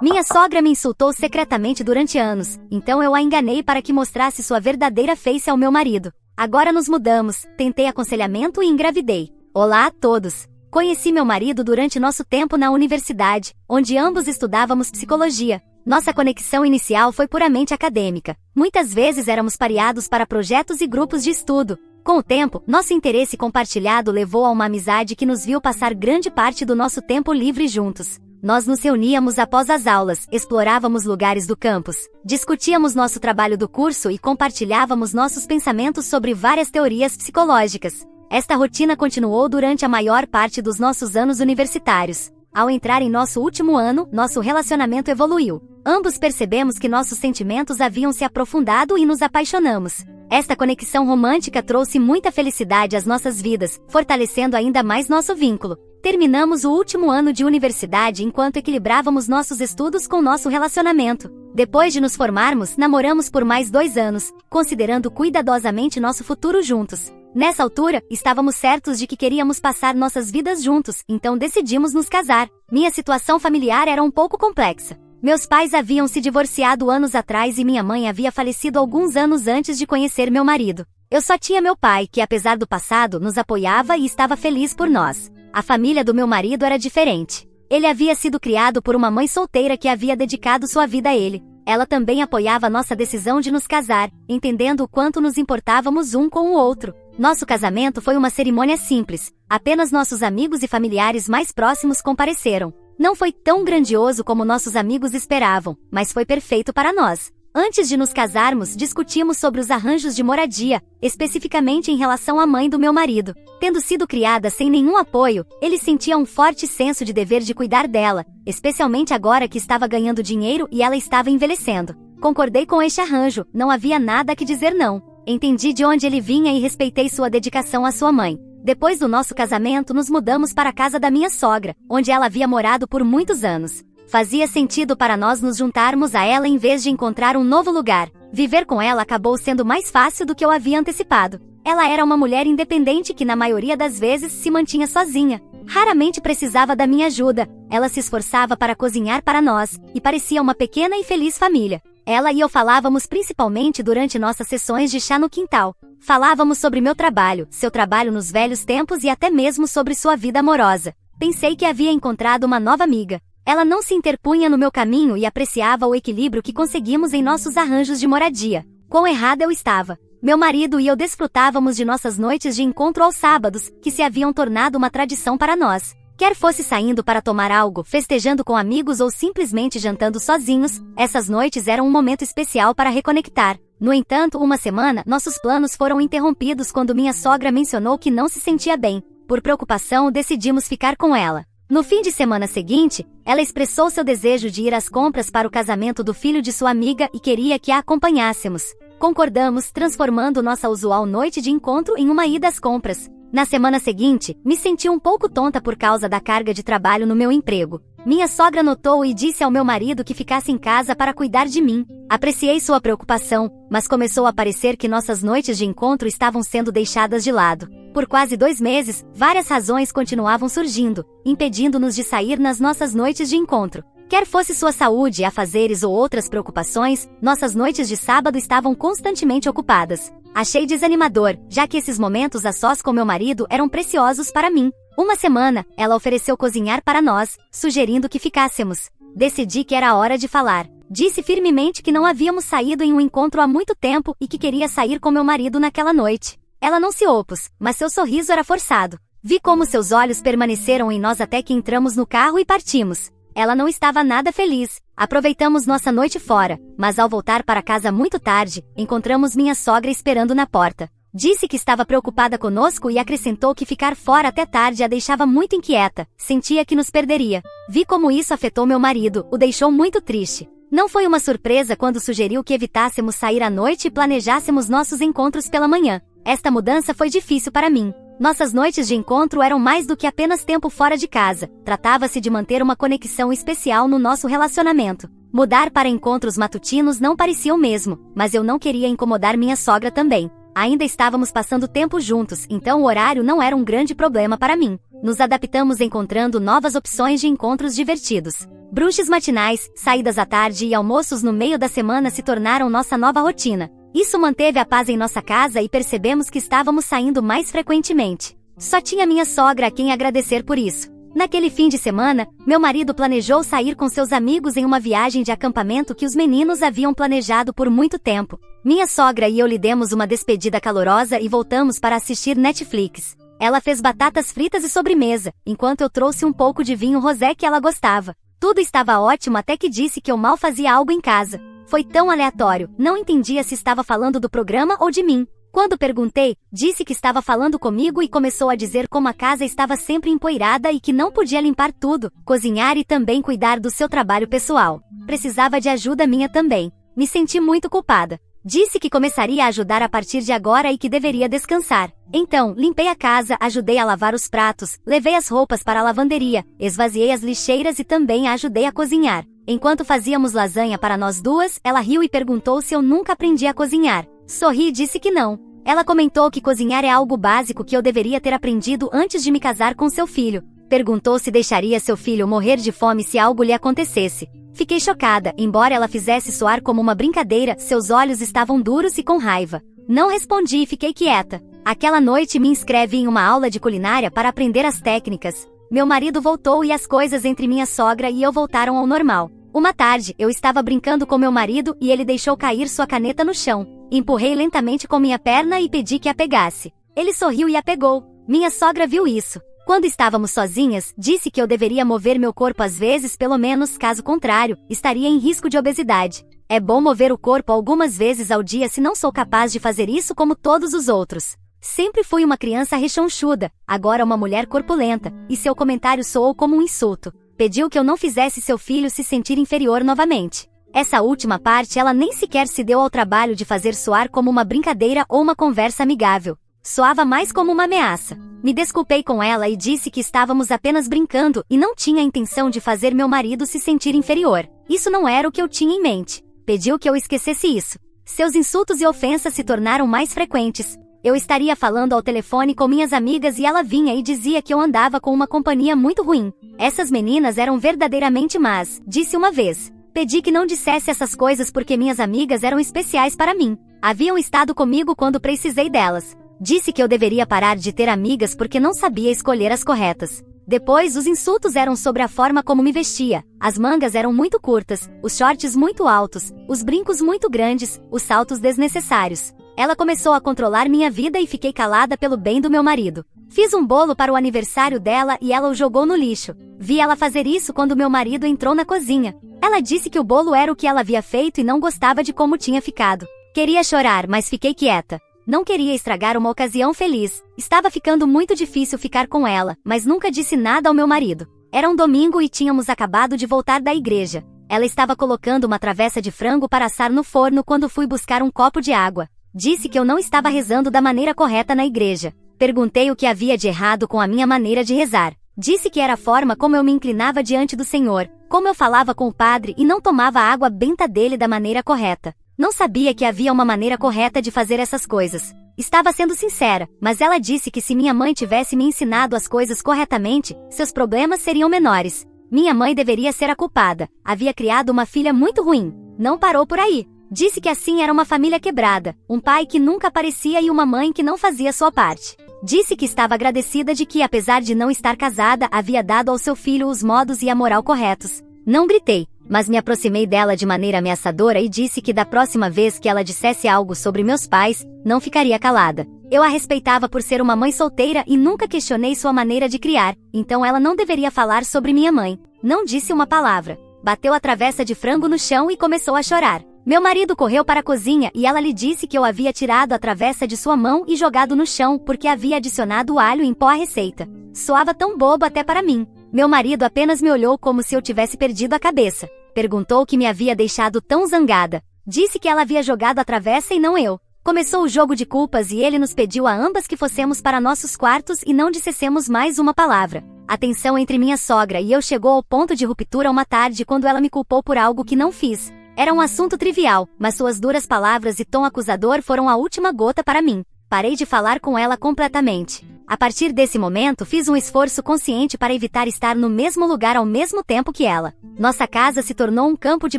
Minha sogra me insultou secretamente durante anos, então eu a enganei para que mostrasse sua verdadeira face ao meu marido. Agora nos mudamos, tentei aconselhamento e engravidei. Olá a todos! Conheci meu marido durante nosso tempo na universidade, onde ambos estudávamos psicologia. Nossa conexão inicial foi puramente acadêmica. Muitas vezes éramos pareados para projetos e grupos de estudo. Com o tempo, nosso interesse compartilhado levou a uma amizade que nos viu passar grande parte do nosso tempo livre juntos. Nós nos reuníamos após as aulas, explorávamos lugares do campus, discutíamos nosso trabalho do curso e compartilhávamos nossos pensamentos sobre várias teorias psicológicas. Esta rotina continuou durante a maior parte dos nossos anos universitários. Ao entrar em nosso último ano, nosso relacionamento evoluiu. Ambos percebemos que nossos sentimentos haviam se aprofundado e nos apaixonamos. Esta conexão romântica trouxe muita felicidade às nossas vidas, fortalecendo ainda mais nosso vínculo. Terminamos o último ano de universidade enquanto equilibrávamos nossos estudos com nosso relacionamento. Depois de nos formarmos, namoramos por mais 2 anos, considerando cuidadosamente nosso futuro juntos. Nessa altura, estávamos certos de que queríamos passar nossas vidas juntos, então decidimos nos casar. Minha situação familiar era um pouco complexa. Meus pais haviam se divorciado anos atrás e minha mãe havia falecido alguns anos antes de conhecer meu marido. Eu só tinha meu pai, que apesar do passado, nos apoiava e estava feliz por nós. A família do meu marido era diferente. Ele havia sido criado por uma mãe solteira que havia dedicado sua vida a ele. Ela também apoiava nossa decisão de nos casar, entendendo o quanto nos importávamos um com o outro. Nosso casamento foi uma cerimônia simples. Apenas nossos amigos e familiares mais próximos compareceram. Não foi tão grandioso como nossos amigos esperavam, mas foi perfeito para nós. Antes de nos casarmos, discutimos sobre os arranjos de moradia, especificamente em relação à mãe do meu marido. Tendo sido criada sem nenhum apoio, ele sentia um forte senso de dever de cuidar dela, especialmente agora que estava ganhando dinheiro e ela estava envelhecendo. Concordei com este arranjo, não havia nada que dizer não. Entendi de onde ele vinha e respeitei sua dedicação à sua mãe. Depois do nosso casamento, nos mudamos para a casa da minha sogra, onde ela havia morado por muitos anos. Fazia sentido para nós nos juntarmos a ela em vez de encontrar um novo lugar. Viver com ela acabou sendo mais fácil do que eu havia antecipado. Ela era uma mulher independente que na maioria das vezes se mantinha sozinha. Raramente precisava da minha ajuda. Ela se esforçava para cozinhar para nós, e parecia uma pequena e feliz família. Ela e eu falávamos principalmente durante nossas sessões de chá no quintal. Falávamos sobre meu trabalho, seu trabalho nos velhos tempos e até mesmo sobre sua vida amorosa. Pensei que havia encontrado uma nova amiga. Ela não se interpunha no meu caminho e apreciava o equilíbrio que conseguimos em nossos arranjos de moradia. Quão errada eu estava. Meu marido e eu desfrutávamos de nossas noites de encontro aos sábados, que se haviam tornado uma tradição para nós. Quer fosse saindo para tomar algo, festejando com amigos ou simplesmente jantando sozinhos, essas noites eram um momento especial para reconectar. No entanto, uma semana, nossos planos foram interrompidos quando minha sogra mencionou que não se sentia bem. Por preocupação, decidimos ficar com ela. No fim de semana seguinte, ela expressou seu desejo de ir às compras para o casamento do filho de sua amiga e queria que a acompanhássemos. Concordamos, transformando nossa usual noite de encontro em uma ida às compras. Na semana seguinte, me senti um pouco tonta por causa da carga de trabalho no meu emprego. Minha sogra notou e disse ao meu marido que ficasse em casa para cuidar de mim. Apreciei sua preocupação, mas começou a parecer que nossas noites de encontro estavam sendo deixadas de lado. Por quase 2 meses, várias razões continuavam surgindo, impedindo-nos de sair nas nossas noites de encontro. Quer fosse sua saúde, afazeres ou outras preocupações, nossas noites de sábado estavam constantemente ocupadas. Achei desanimador, já que esses momentos a sós com meu marido eram preciosos para mim. Uma semana, ela ofereceu cozinhar para nós, sugerindo que ficássemos. Decidi que era hora de falar. Disse firmemente que não havíamos saído em um encontro há muito tempo e que queria sair com meu marido naquela noite. Ela não se opôs, mas seu sorriso era forçado. Vi como seus olhos permaneceram em nós até que entramos no carro e partimos. Ela não estava nada feliz. Aproveitamos nossa noite fora, mas ao voltar para casa muito tarde, encontramos minha sogra esperando na porta. Disse que estava preocupada conosco e acrescentou que ficar fora até tarde a deixava muito inquieta, sentia que nos perderia. Vi como isso afetou meu marido, o deixou muito triste. Não foi uma surpresa quando sugeriu que evitássemos sair à noite e planejássemos nossos encontros pela manhã. Esta mudança foi difícil para mim. Nossas noites de encontro eram mais do que apenas tempo fora de casa. Tratava-se de manter uma conexão especial no nosso relacionamento. Mudar para encontros matutinos não parecia o mesmo, mas eu não queria incomodar minha sogra também. Ainda estávamos passando tempo juntos, então o horário não era um grande problema para mim. Nos adaptamos encontrando novas opções de encontros divertidos. Brunches matinais, saídas à tarde e almoços no meio da semana se tornaram nossa nova rotina. Isso manteve a paz em nossa casa e percebemos que estávamos saindo mais frequentemente. Só tinha minha sogra a quem agradecer por isso. Naquele fim de semana, meu marido planejou sair com seus amigos em uma viagem de acampamento que os meninos haviam planejado por muito tempo. Minha sogra e eu lhe demos uma despedida calorosa e voltamos para assistir Netflix. Ela fez batatas fritas e sobremesa, enquanto eu trouxe um pouco de vinho rosé que ela gostava. Tudo estava ótimo até que disse que eu mal fazia algo em casa. Foi tão aleatório, não entendia se estava falando do programa ou de mim. Quando perguntei, disse que estava falando comigo e começou a dizer como a casa estava sempre empoeirada e que não podia limpar tudo, cozinhar e também cuidar do seu trabalho pessoal. Precisava de ajuda minha também. Me senti muito culpada. Disse que começaria a ajudar a partir de agora e que deveria descansar. Então, limpei a casa, ajudei a lavar os pratos, levei as roupas para a lavanderia, esvaziei as lixeiras e também a ajudei a cozinhar. Enquanto fazíamos lasanha para nós duas, ela riu e perguntou se eu nunca aprendi a cozinhar. Sorri e disse que não. Ela comentou que cozinhar é algo básico que eu deveria ter aprendido antes de me casar com seu filho. Perguntou se deixaria seu filho morrer de fome se algo lhe acontecesse. Fiquei chocada, embora ela fizesse soar como uma brincadeira, seus olhos estavam duros e com raiva. Não respondi e fiquei quieta. Aquela noite me inscrevi em uma aula de culinária para aprender as técnicas. Meu marido voltou e as coisas entre minha sogra e eu voltaram ao normal. Uma tarde, eu estava brincando com meu marido e ele deixou cair sua caneta no chão. Empurrei lentamente com minha perna e pedi que a pegasse. Ele sorriu e a pegou. Minha sogra viu isso. Quando estávamos sozinhas, disse que eu deveria mover meu corpo às vezes, pelo menos, caso contrário, estaria em risco de obesidade. É bom mover o corpo algumas vezes ao dia se não sou capaz de fazer isso como todos os outros. Sempre fui uma criança rechonchuda, agora uma mulher corpulenta, e seu comentário soou como um insulto. Pediu que eu não fizesse seu filho se sentir inferior novamente. Essa última parte ela nem sequer se deu ao trabalho de fazer soar como uma brincadeira ou uma conversa amigável. Soava mais como uma ameaça. Me desculpei com ela e disse que estávamos apenas brincando e não tinha a intenção de fazer meu marido se sentir inferior. Isso não era o que eu tinha em mente. Pediu que eu esquecesse isso. Seus insultos e ofensas se tornaram mais frequentes. Eu estaria falando ao telefone com minhas amigas e ela vinha e dizia que eu andava com uma companhia muito ruim. Essas meninas eram verdadeiramente más, disse uma vez. Pedi que não dissesse essas coisas porque minhas amigas eram especiais para mim. Haviam estado comigo quando precisei delas. Disse que eu deveria parar de ter amigas porque não sabia escolher as corretas. Depois, os insultos eram sobre a forma como me vestia. As mangas eram muito curtas, os shorts muito altos, os brincos muito grandes, os saltos desnecessários. Ela começou a controlar minha vida e fiquei calada pelo bem do meu marido. Fiz um bolo para o aniversário dela e ela o jogou no lixo. Vi ela fazer isso quando meu marido entrou na cozinha. Ela disse que o bolo era o que ela havia feito e não gostava de como tinha ficado. Queria chorar, mas fiquei quieta. Não queria estragar uma ocasião feliz. Estava ficando muito difícil ficar com ela, mas nunca disse nada ao meu marido. Era um domingo e tínhamos acabado de voltar da igreja. Ela estava colocando uma travessa de frango para assar no forno quando fui buscar um copo de água. Disse que eu não estava rezando da maneira correta na igreja. Perguntei o que havia de errado com a minha maneira de rezar. Disse que era a forma como eu me inclinava diante do Senhor, como eu falava com o padre e não tomava a água benta dele da maneira correta. Não sabia que havia uma maneira correta de fazer essas coisas. Estava sendo sincera, mas ela disse que se minha mãe tivesse me ensinado as coisas corretamente, seus problemas seriam menores. Minha mãe deveria ser a culpada. Havia criado uma filha muito ruim. Não parou por aí. Disse que assim era uma família quebrada, um pai que nunca aparecia e uma mãe que não fazia sua parte. Disse que estava agradecida de que, apesar de não estar casada, havia dado ao seu filho os modos e a moral corretos. Não gritei, mas me aproximei dela de maneira ameaçadora e disse que da próxima vez que ela dissesse algo sobre meus pais, não ficaria calada. Eu a respeitava por ser uma mãe solteira e nunca questionei sua maneira de criar, então ela não deveria falar sobre minha mãe. Não disse uma palavra. Bateu a travessa de frango no chão e começou a chorar. Meu marido correu para a cozinha e ela lhe disse que eu havia tirado a travessa de sua mão e jogado no chão porque havia adicionado alho em pó à receita. Soava tão bobo até para mim. Meu marido apenas me olhou como se eu tivesse perdido a cabeça. Perguntou o que me havia deixado tão zangada. Disse que ela havia jogado a travessa e não eu. Começou o jogo de culpas e ele nos pediu a ambas que fossemos para nossos quartos e não dissessemos mais uma palavra. A tensão entre minha sogra e eu chegou ao ponto de ruptura uma tarde quando ela me culpou por algo que não fiz. Era um assunto trivial, mas suas duras palavras e tom acusador foram a última gota para mim. Parei de falar com ela completamente. A partir desse momento, fiz um esforço consciente para evitar estar no mesmo lugar ao mesmo tempo que ela. Nossa casa se tornou um campo de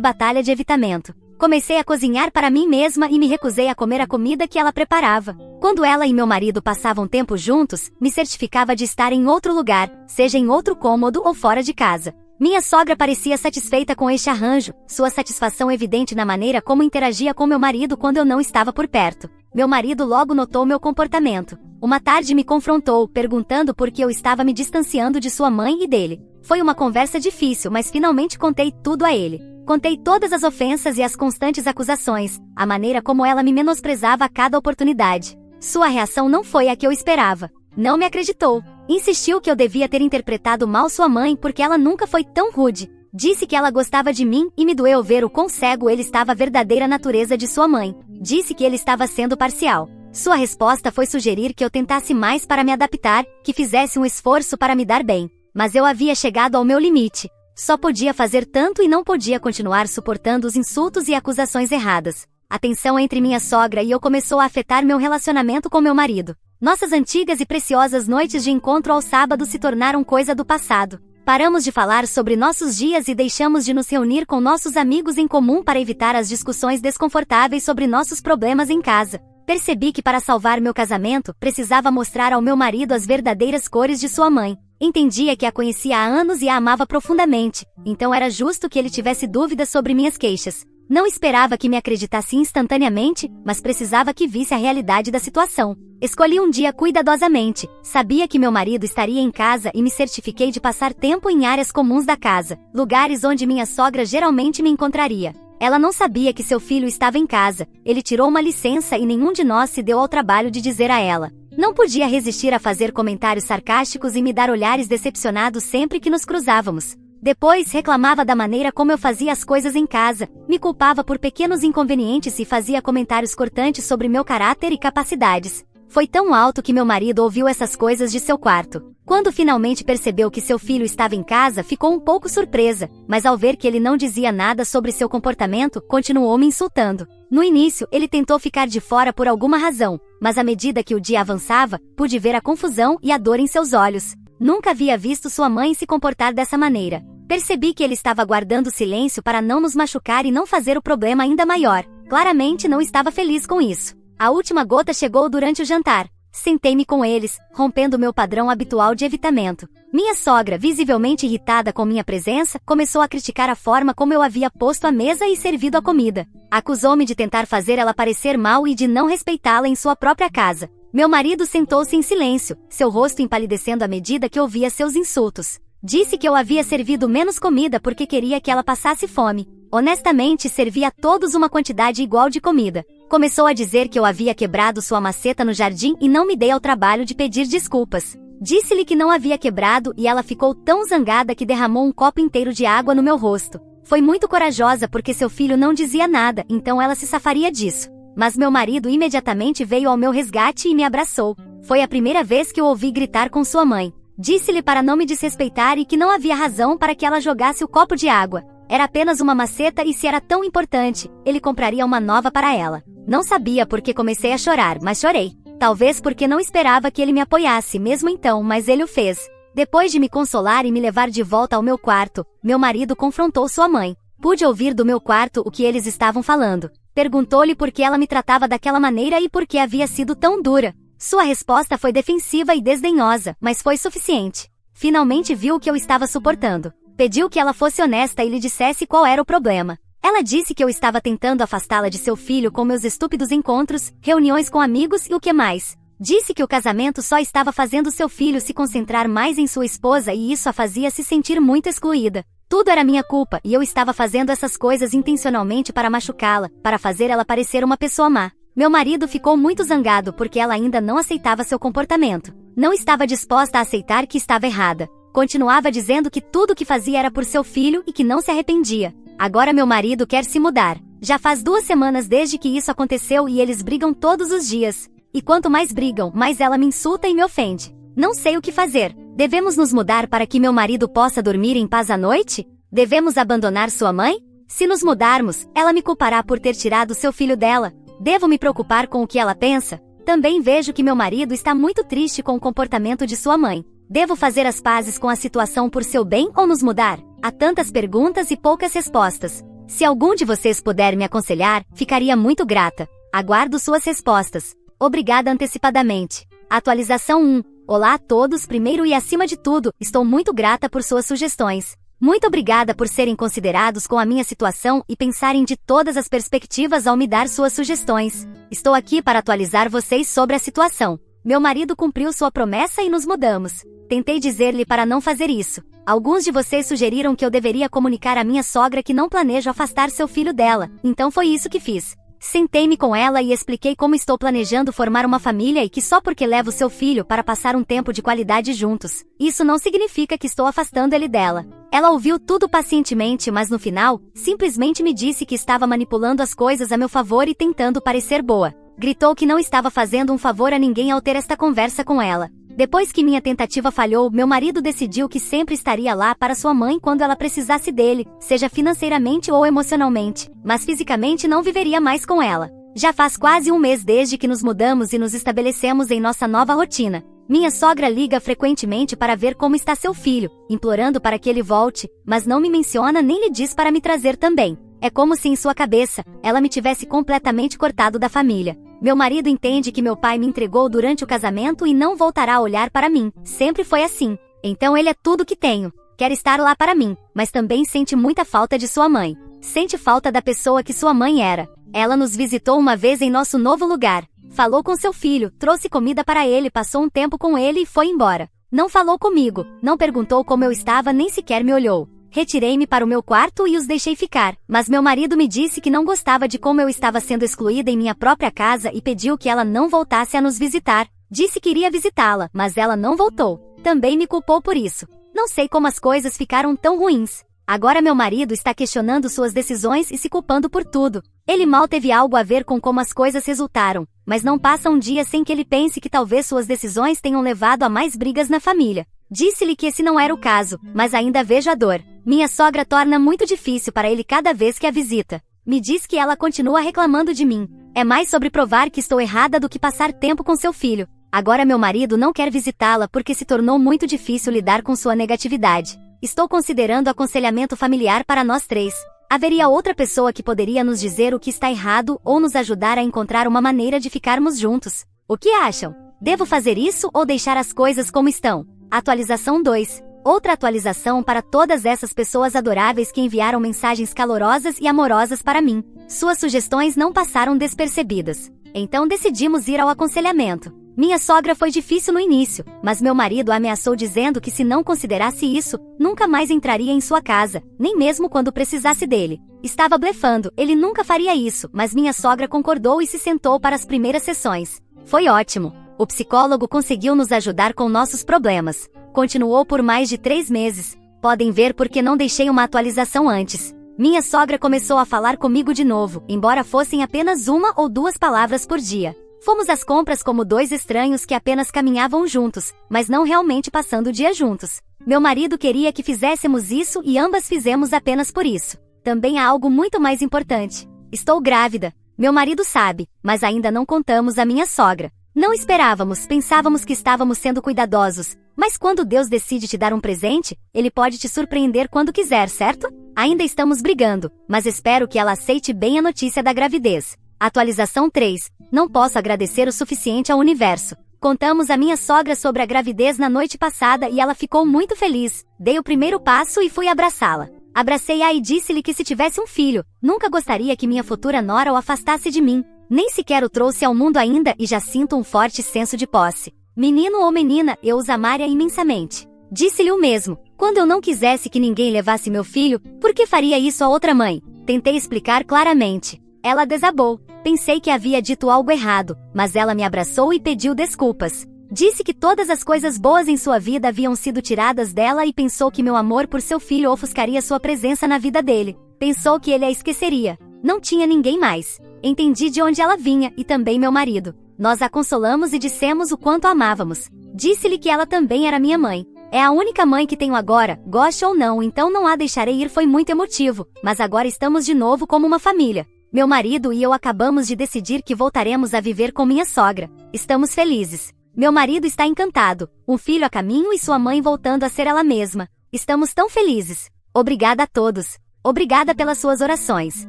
batalha de evitamento. Comecei a cozinhar para mim mesma e me recusei a comer a comida que ela preparava. Quando ela e meu marido passavam tempo juntos, me certificava de estar em outro lugar, seja em outro cômodo ou fora de casa. Minha sogra parecia satisfeita com este arranjo, sua satisfação evidente na maneira como interagia com meu marido quando eu não estava por perto. Meu marido logo notou meu comportamento. Uma tarde me confrontou, perguntando por que eu estava me distanciando de sua mãe e dele. Foi uma conversa difícil, mas finalmente contei tudo a ele. Contei todas as ofensas e as constantes acusações, a maneira como ela me menosprezava a cada oportunidade. Sua reação não foi a que eu esperava. Não me acreditou. Insistiu que eu devia ter interpretado mal sua mãe porque ela nunca foi tão rude. Disse que ela gostava de mim e me doeu ver o quão cego ele estava à verdadeira natureza de sua mãe. Disse que ele estava sendo parcial. Sua resposta foi sugerir que eu tentasse mais para me adaptar, que fizesse um esforço para me dar bem. Mas eu havia chegado ao meu limite. Só podia fazer tanto e não podia continuar suportando os insultos e acusações erradas. A tensão entre minha sogra e eu começou a afetar meu relacionamento com meu marido. Nossas antigas e preciosas noites de encontro aos sábados se tornaram coisa do passado. Paramos de falar sobre nossos dias e deixamos de nos reunir com nossos amigos em comum para evitar as discussões desconfortáveis sobre nossos problemas em casa. Percebi que para salvar meu casamento, precisava mostrar ao meu marido as verdadeiras cores de sua mãe. Entendia que a conhecia há anos e a amava profundamente, então era justo que ele tivesse dúvidas sobre minhas queixas. Não esperava que me acreditasse instantaneamente, mas precisava que visse a realidade da situação. Escolhi um dia cuidadosamente, sabia que meu marido estaria em casa e me certifiquei de passar tempo em áreas comuns da casa, lugares onde minha sogra geralmente me encontraria. Ela não sabia que seu filho estava em casa, ele tirou uma licença e nenhum de nós se deu ao trabalho de dizer a ela. Não podia resistir a fazer comentários sarcásticos e me dar olhares decepcionados sempre que nos cruzávamos. Depois reclamava da maneira como eu fazia as coisas em casa, me culpava por pequenos inconvenientes e fazia comentários cortantes sobre meu caráter e capacidades. Foi tão alto que meu marido ouviu essas coisas de seu quarto. Quando finalmente percebeu que seu filho estava em casa, ficou um pouco surpresa, mas ao ver que ele não dizia nada sobre seu comportamento, continuou me insultando. No início, ele tentou ficar de fora por alguma razão, mas à medida que o dia avançava, pude ver a confusão e a dor em seus olhos. Nunca havia visto sua mãe se comportar dessa maneira. Percebi que ele estava guardando silêncio para não nos machucar e não fazer o problema ainda maior. Claramente não estava feliz com isso. A última gota chegou durante o jantar. Sentei-me com eles, rompendo meu padrão habitual de evitamento. Minha sogra, visivelmente irritada com minha presença, começou a criticar a forma como eu havia posto a mesa e servido a comida. Acusou-me de tentar fazer ela parecer mal e de não respeitá-la em sua própria casa. Meu marido sentou-se em silêncio, seu rosto empalidecendo à medida que ouvia seus insultos. Disse que eu havia servido menos comida porque queria que ela passasse fome. Honestamente, servi a todos uma quantidade igual de comida. Começou a dizer que eu havia quebrado sua maceta no jardim e não me dei ao trabalho de pedir desculpas. Disse-lhe que não havia quebrado e ela ficou tão zangada que derramou um copo inteiro de água no meu rosto. Foi muito corajosa porque seu filho não dizia nada, então ela se safaria disso. Mas meu marido imediatamente veio ao meu resgate e me abraçou. Foi a primeira vez que eu ouvi gritar com sua mãe. Disse-lhe para não me desrespeitar e que não havia razão para que ela jogasse o copo de água. Era apenas uma maceta e se era tão importante, ele compraria uma nova para ela. Não sabia por que comecei a chorar, mas chorei. Talvez porque não esperava que ele me apoiasse mesmo então, mas ele o fez. Depois de me consolar e me levar de volta ao meu quarto, meu marido confrontou sua mãe. Pude ouvir do meu quarto o que eles estavam falando. Perguntou-lhe por que ela me tratava daquela maneira e por que havia sido tão dura. Sua resposta foi defensiva e desdenhosa, mas foi suficiente. Finalmente viu o que eu estava suportando. Pediu que ela fosse honesta e lhe dissesse qual era o problema. Ela disse que eu estava tentando afastá-la de seu filho com meus estúpidos encontros, reuniões com amigos e o que mais. Disse que o casamento só estava fazendo seu filho se concentrar mais em sua esposa e isso a fazia se sentir muito excluída. Tudo era minha culpa e eu estava fazendo essas coisas intencionalmente para machucá-la, para fazer ela parecer uma pessoa má. Meu marido ficou muito zangado porque ela ainda não aceitava seu comportamento. Não estava disposta a aceitar que estava errada. Continuava dizendo que tudo o que fazia era por seu filho e que não se arrependia. Agora meu marido quer se mudar. Já faz 2 semanas desde que isso aconteceu e eles brigam todos os dias. E quanto mais brigam, mais ela me insulta e me ofende. Não sei o que fazer. Devemos nos mudar para que meu marido possa dormir em paz à noite? Devemos abandonar sua mãe? Se nos mudarmos, ela me culpará por ter tirado seu filho dela. Devo me preocupar com o que ela pensa? Também vejo que meu marido está muito triste com o comportamento de sua mãe. Devo fazer as pazes com a situação por seu bem ou nos mudar? Há tantas perguntas e poucas respostas. Se algum de vocês puder me aconselhar, ficaria muito grata. Aguardo suas respostas. Obrigada antecipadamente. Atualização 1. Olá a todos, primeiro e acima de tudo, estou muito grata por suas sugestões. Muito obrigada por serem considerados com a minha situação e pensarem de todas as perspectivas ao me dar suas sugestões. Estou aqui para atualizar vocês sobre a situação. Meu marido cumpriu sua promessa e nos mudamos. Tentei dizer-lhe para não fazer isso. Alguns de vocês sugeriram que eu deveria comunicar à minha sogra que não planejo afastar seu filho dela, então foi isso que fiz. Sentei-me com ela e expliquei como estou planejando formar uma família e que só porque levo seu filho para passar um tempo de qualidade juntos, isso não significa que estou afastando ele dela. Ela ouviu tudo pacientemente, mas no final, simplesmente me disse que estava manipulando as coisas a meu favor e tentando parecer boa. Gritou que não estava fazendo um favor a ninguém ao ter esta conversa com ela. Depois que minha tentativa falhou, meu marido decidiu que sempre estaria lá para sua mãe quando ela precisasse dele, seja financeiramente ou emocionalmente, mas fisicamente não viveria mais com ela. Já faz quase um mês desde que nos mudamos e nos estabelecemos em nossa nova rotina. Minha sogra liga frequentemente para ver como está seu filho, implorando para que ele volte, mas não me menciona nem lhe diz para me trazer também. É como se em sua cabeça, ela me tivesse completamente cortado da família. Meu marido entende que meu pai me entregou durante o casamento e não voltará a olhar para mim. Sempre foi assim. Então ele é tudo que tenho. Quer estar lá para mim, mas também sente muita falta de sua mãe. Sente falta da pessoa que sua mãe era. Ela nos visitou uma vez em nosso novo lugar. Falou com seu filho, trouxe comida para ele, passou um tempo com ele e foi embora. Não falou comigo, não perguntou como eu estava, nem sequer me olhou. Retirei-me para o meu quarto e os deixei ficar, mas meu marido me disse que não gostava de como eu estava sendo excluída em minha própria casa e pediu que ela não voltasse a nos visitar. Disse que iria visitá-la, mas ela não voltou. Também me culpou por isso. Não sei como as coisas ficaram tão ruins. Agora meu marido está questionando suas decisões e se culpando por tudo. Ele mal teve algo a ver com como as coisas resultaram, mas não passa um dia sem que ele pense que talvez suas decisões tenham levado a mais brigas na família. Disse-lhe que esse não era o caso, mas ainda vejo a dor. Minha sogra torna muito difícil para ele cada vez que a visita. Me diz que ela continua reclamando de mim. É mais sobre provar que estou errada do que passar tempo com seu filho. Agora meu marido não quer visitá-la porque se tornou muito difícil lidar com sua negatividade. Estou considerando aconselhamento familiar para nós três. Haveria outra pessoa que poderia nos dizer o que está errado ou nos ajudar a encontrar uma maneira de ficarmos juntos. O que acham? Devo fazer isso ou deixar as coisas como estão? Atualização 2. Outra atualização para todas essas pessoas adoráveis que enviaram mensagens calorosas e amorosas para mim. Suas sugestões não passaram despercebidas. Então decidimos ir ao aconselhamento. Minha sogra foi difícil no início, mas meu marido ameaçou dizendo que se não considerasse isso, nunca mais entraria em sua casa, nem mesmo quando precisasse dele. Estava blefando, ele nunca faria isso, mas minha sogra concordou e se sentou para as primeiras sessões. Foi ótimo. O psicólogo conseguiu nos ajudar com nossos problemas. Continuou por mais de 3 meses. Podem ver porque não deixei uma atualização antes. Minha sogra começou a falar comigo de novo, embora fossem apenas 1 ou 2 palavras por dia. Fomos às compras como 2 estranhos que apenas caminhavam juntos, mas não realmente passando o dia juntos. Meu marido queria que fizéssemos isso e ambas fizemos apenas por isso. Também há algo muito mais importante. Estou grávida. Meu marido sabe, mas ainda não contamos à minha sogra. Não esperávamos, pensávamos que estávamos sendo cuidadosos. Mas quando Deus decide te dar um presente, Ele pode te surpreender quando quiser, certo? Ainda estamos brigando, mas espero que ela aceite bem a notícia da gravidez. Atualização 3. Não posso agradecer o suficiente ao universo. Contamos à minha sogra sobre a gravidez na noite passada e ela ficou muito feliz. Dei o primeiro passo e fui abraçá-la. Abracei-a e disse-lhe que se tivesse um filho, nunca gostaria que minha futura nora o afastasse de mim. Nem sequer o trouxe ao mundo ainda e já sinto um forte senso de posse. Menino ou menina, eu os amaria imensamente. Disse-lhe o mesmo. Quando eu não quisesse que ninguém levasse meu filho, por que faria isso a outra mãe? Tentei explicar claramente. Ela desabou. Pensei que havia dito algo errado, mas ela me abraçou e pediu desculpas. Disse que todas as coisas boas em sua vida haviam sido tiradas dela e pensou que meu amor por seu filho ofuscaria sua presença na vida dele. Pensou que ele a esqueceria. Não tinha ninguém mais. Entendi de onde ela vinha e também meu marido. Nós a consolamos e dissemos o quanto a amávamos. Disse-lhe que ela também era minha mãe. É a única mãe que tenho agora, goste ou não, então não a deixarei ir. Foi muito emotivo, mas agora estamos de novo como uma família. Meu marido e eu acabamos de decidir que voltaremos a viver com minha sogra. Estamos felizes. Meu marido está encantado. Um filho a caminho e sua mãe voltando a ser ela mesma. Estamos tão felizes. Obrigada a todos. Obrigada pelas suas orações.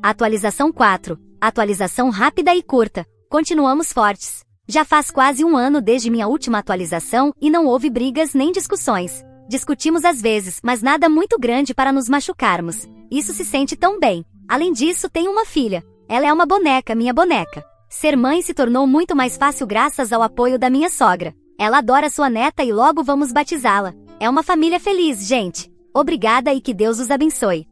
Atualização 4. Atualização rápida e curta. Continuamos fortes. Já faz quase um ano desde minha última atualização e não houve brigas nem discussões. Discutimos às vezes, mas nada muito grande para nos machucarmos. Isso se sente tão bem. Além disso, tenho uma filha. Ela é uma boneca, minha boneca. Ser mãe se tornou muito mais fácil graças ao apoio da minha sogra. Ela adora sua neta e logo vamos batizá-la. É uma família feliz, gente. Obrigada e que Deus os abençoe.